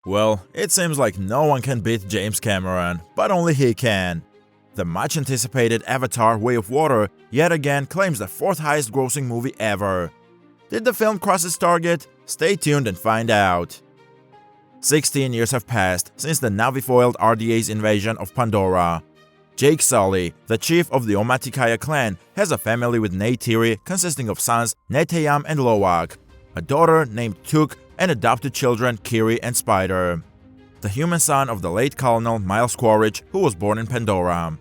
Well, it seems like no one can beat James Cameron, but only he can. The much-anticipated Avatar: Way of Water yet again claims the fourth highest-grossing movie ever. Did the film cross its target? Stay tuned and find out. 16 years have passed since the Na'vi-foiled RDA's invasion of Pandora. Jake Sully, the chief of the Omaticaya clan, has a family with Neytiri consisting of sons Neteyam and Lo'ak, a daughter named Tuk, and adopted children Kiri and Spider. The human son of the late Colonel Miles Quaritch, who was born in Pandora.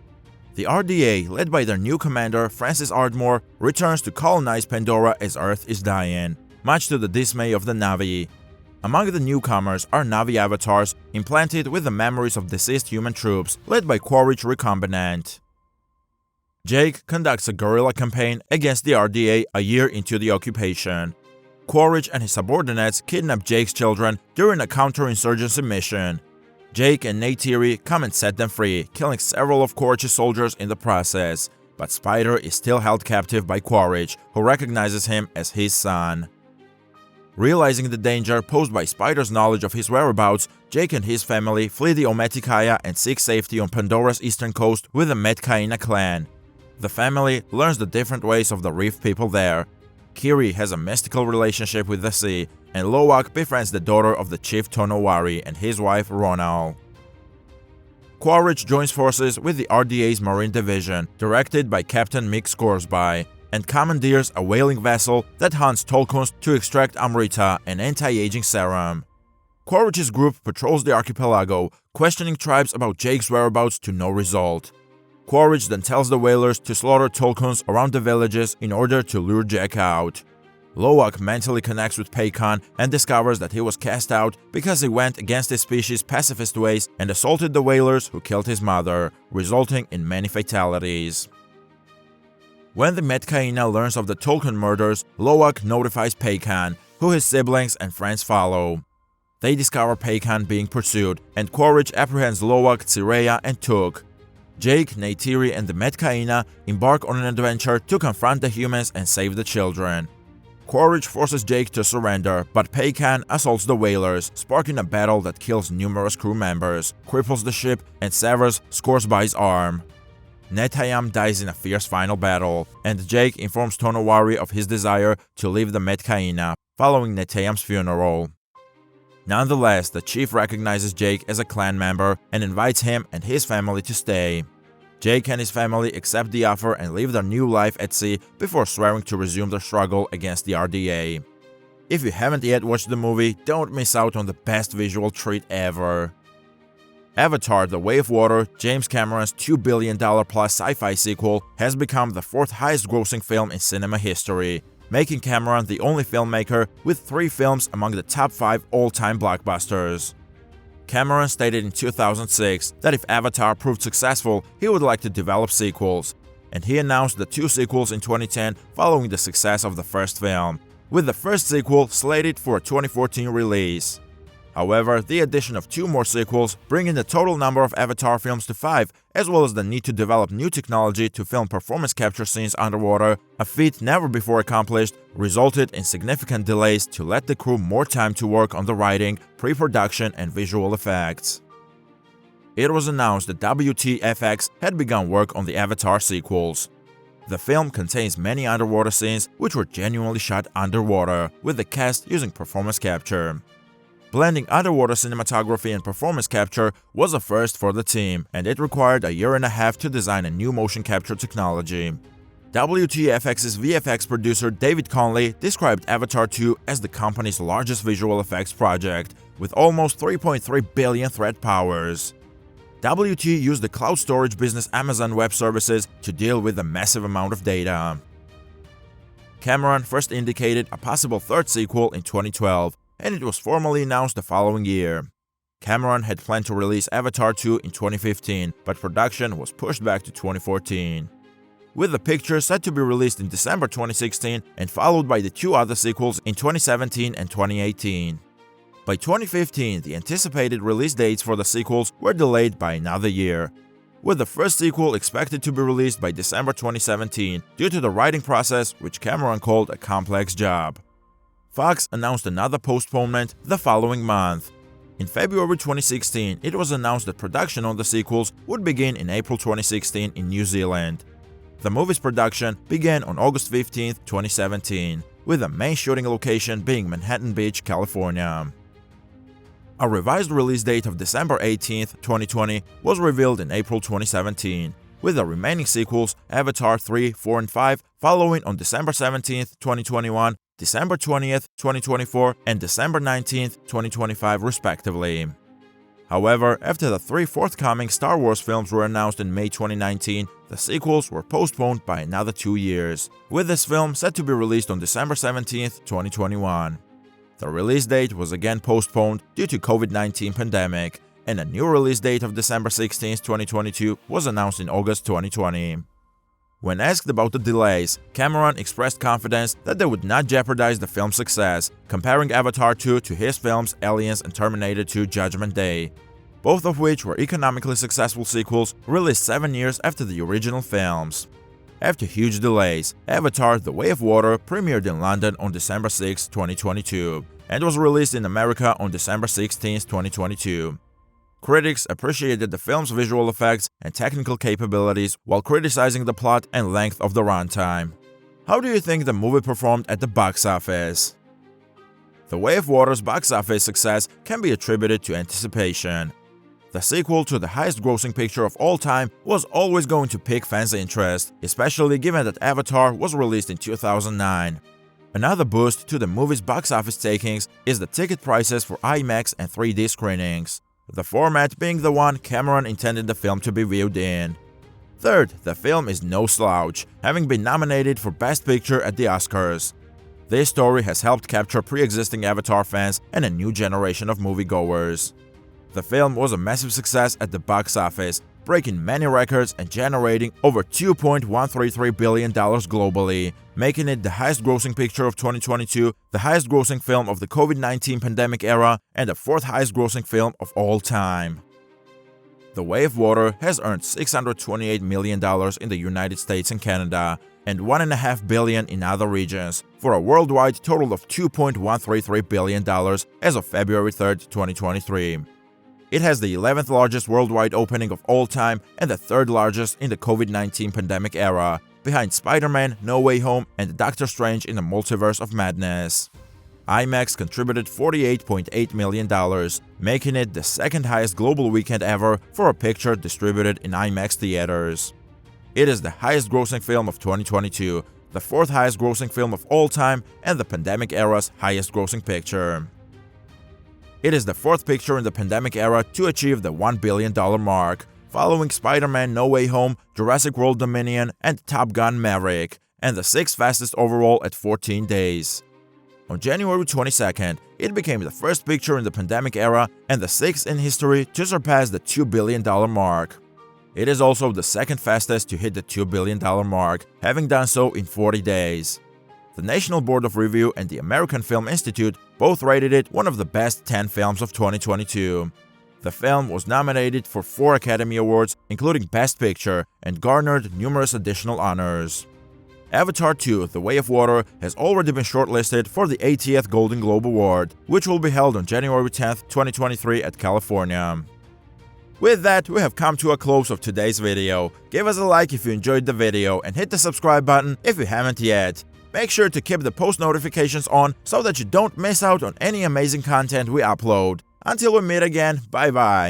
The RDA, led by their new commander Francis Ardmore, returns to colonize Pandora as Earth is dying, much to the dismay of the Na'vi. Among the newcomers are Na'vi avatars implanted with the memories of deceased human troops, led by Quaritch Recombinant. Jake conducts a guerrilla campaign against the RDA a year into the occupation. Quaritch and his subordinates kidnap Jake's children during a counterinsurgency mission. Jake and Neytiri come and set them free, killing several of Quaritch's soldiers in the process, but Spider is still held captive by Quaritch, who recognizes him as his son. Realizing the danger posed by Spider's knowledge of his whereabouts, Jake and his family flee the Omaticaya and seek safety on Pandora's eastern coast with the Metka'ina clan. The family learns the different ways of the reef people there. Kiri has a mystical relationship with the sea, and Lo'ak befriends the daughter of the chief Tonowari and his wife Ronal. Quaritch joins forces with the RDA's Marine Division, directed by Captain Mick Scoresby, and commandeers a whaling vessel that hunts Tolkuns to extract Amrita, an anti-aging serum. Quaritch's group patrols the archipelago, questioning tribes about Jake's whereabouts to no result. Quaritch then tells the whalers to slaughter Tolkuns around the villages in order to lure Jake out. Lo'ak mentally connects with Paykan and discovers that he was cast out because he went against his species' pacifist ways and assaulted the whalers who killed his mother, resulting in many fatalities. When the Metka'ina learns of the Tolkien murders, Lo'ak notifies Paykan, who his siblings and friends follow. They discover Paykan being pursued, and Quaritch apprehends Lo'ak, Tsireya, and Tuk. Jake, Neytiri, and the Metka'ina embark on an adventure to confront the humans and save the children. Quaritch forces Jake to surrender, but Paykan assaults the whalers, sparking a battle that kills numerous crew members, cripples the ship, and severs Scoresby's arm. Neteyam dies in a fierce final battle, and Jake informs Tonowari of his desire to leave the Metka'ina following Neteyam's funeral. Nonetheless, the chief recognizes Jake as a clan member and invites him and his family to stay. Jake and his family accept the offer and live their new life at sea before swearing to resume their struggle against the RDA. If you haven't yet watched the movie, don't miss out on the best visual treat ever. Avatar: The Way of Water, James Cameron's $2 billion plus sci-fi sequel, has become the fourth highest grossing film in cinema history, making Cameron the only filmmaker with 3 films among the top 5 all-time blockbusters. Cameron stated in 2006 that if Avatar proved successful, he would like to develop sequels, and he announced the 2 sequels in 2010 following the success of the first film, with the first sequel slated for a 2014 release. However, the addition of 2 more sequels, bringing the total number of Avatar films to 5, as well as the need to develop new technology to film performance capture scenes underwater, a feat never before accomplished, resulted in significant delays to let the crew more time to work on the writing, pre-production, and visual effects. It was announced that WTFX had begun work on the Avatar sequels. The film contains many underwater scenes which were genuinely shot underwater, with the cast using performance capture. Blending underwater cinematography and performance capture was a first for the team, and it required a year and a half to design a new motion capture technology. WTFX's VFX producer David Conley described Avatar 2 as the company's largest visual effects project, with almost 3.3 billion thread powers. WT used the cloud storage business Amazon Web Services to deal with a massive amount of data. Cameron first indicated a possible third sequel in 2012, and it was formally announced the following year. Cameron had planned to release Avatar 2 in 2015, but production was pushed back to 2014. With the picture set to be released in December 2016 and followed by the 2 other sequels in 2017 and 2018. By 2015, the anticipated release dates for the sequels were delayed by another year, with the first sequel expected to be released by December 2017 due to the writing process, which Cameron called a complex job. Fox announced another postponement the following month. In February 2016, it was announced that production on the sequels would begin in April 2016 in New Zealand. The movie's production began on August 15, 2017, with the main shooting location being Manhattan Beach, California. A revised release date of December 18, 2020 was revealed in April 2017, with the remaining sequels Avatar 3, 4, and 5 following on December 17, 2021, December 20, 2024, and December 19, 2025 respectively. However, after the 3 forthcoming Star Wars films were announced in May 2019, the sequels were postponed by another 2 years, with this film set to be released on December 17, 2021. The release date was again postponed due to COVID-19 pandemic, and a new release date of December 16, 2022 was announced in August 2020. When asked about the delays, Cameron expressed confidence that they would not jeopardize the film's success, comparing Avatar 2 to his films Aliens and Terminator 2: Judgment Day, both of which were economically successful sequels released 7 years after the original films. After huge delays, Avatar: The Way of Water premiered in London on December 6, 2022, and was released in America on December 16, 2022. Critics appreciated the film's visual effects and technical capabilities while criticizing the plot and length of the runtime. How do you think the movie performed at the box office? The Way of Water's box office success can be attributed to anticipation. The sequel to the highest-grossing picture of all time was always going to pique fans' interest, especially given that Avatar was released in 2009. Another boost to the movie's box office takings is the ticket prices for IMAX and 3D screenings, the format being the one Cameron intended the film to be viewed in. Third, the film is no slouch, having been nominated for Best Picture at the Oscars. This story has helped capture pre-existing Avatar fans and a new generation of moviegoers. The film was a massive success at the box office, breaking many records and generating over $2.133 billion globally, making it the highest-grossing picture of 2022, the highest-grossing film of the COVID-19 pandemic era, and the 4th highest-grossing film of all time. The Way of Water has earned $628 million in the United States and Canada, and $1.5 billion in other regions, for a worldwide total of $2.133 billion as of February 3, 2023. It has the 11th largest worldwide opening of all time and the 3rd largest in the COVID-19 pandemic era, behind Spider-Man: No Way Home and Doctor Strange in the Multiverse of Madness. IMAX contributed $48.8 million, making it the 2nd highest global weekend ever for a picture distributed in IMAX theaters. It is the highest-grossing film of 2022, the 4th highest-grossing film of all time, and the pandemic era's highest-grossing picture. It is the 4th picture in the pandemic era to achieve the $1 billion mark, following Spider-Man: No Way Home, Jurassic World Dominion, and Top Gun: Maverick, and the 6th fastest overall at 14 days. On January 22nd, it became the 1st picture in the pandemic era and the 6th in history to surpass the $2 billion mark. It is also the 2nd fastest to hit the $2 billion mark, having done so in 40 days. The National Board of Review and the American Film Institute both rated it one of the best 10 films of 2022. The film was nominated for 4 Academy Awards, including Best Picture, and garnered numerous additional honors. Avatar 2: The Way of Water has already been shortlisted for the 80th Golden Globe Award, which will be held on January 10, 2023 at California. With that, we have come to a close of today's video. Give us a like if you enjoyed the video and hit the subscribe button if you haven't yet. Make sure to keep the post notifications on so that you don't miss out on any amazing content we upload. Until we meet again, bye bye.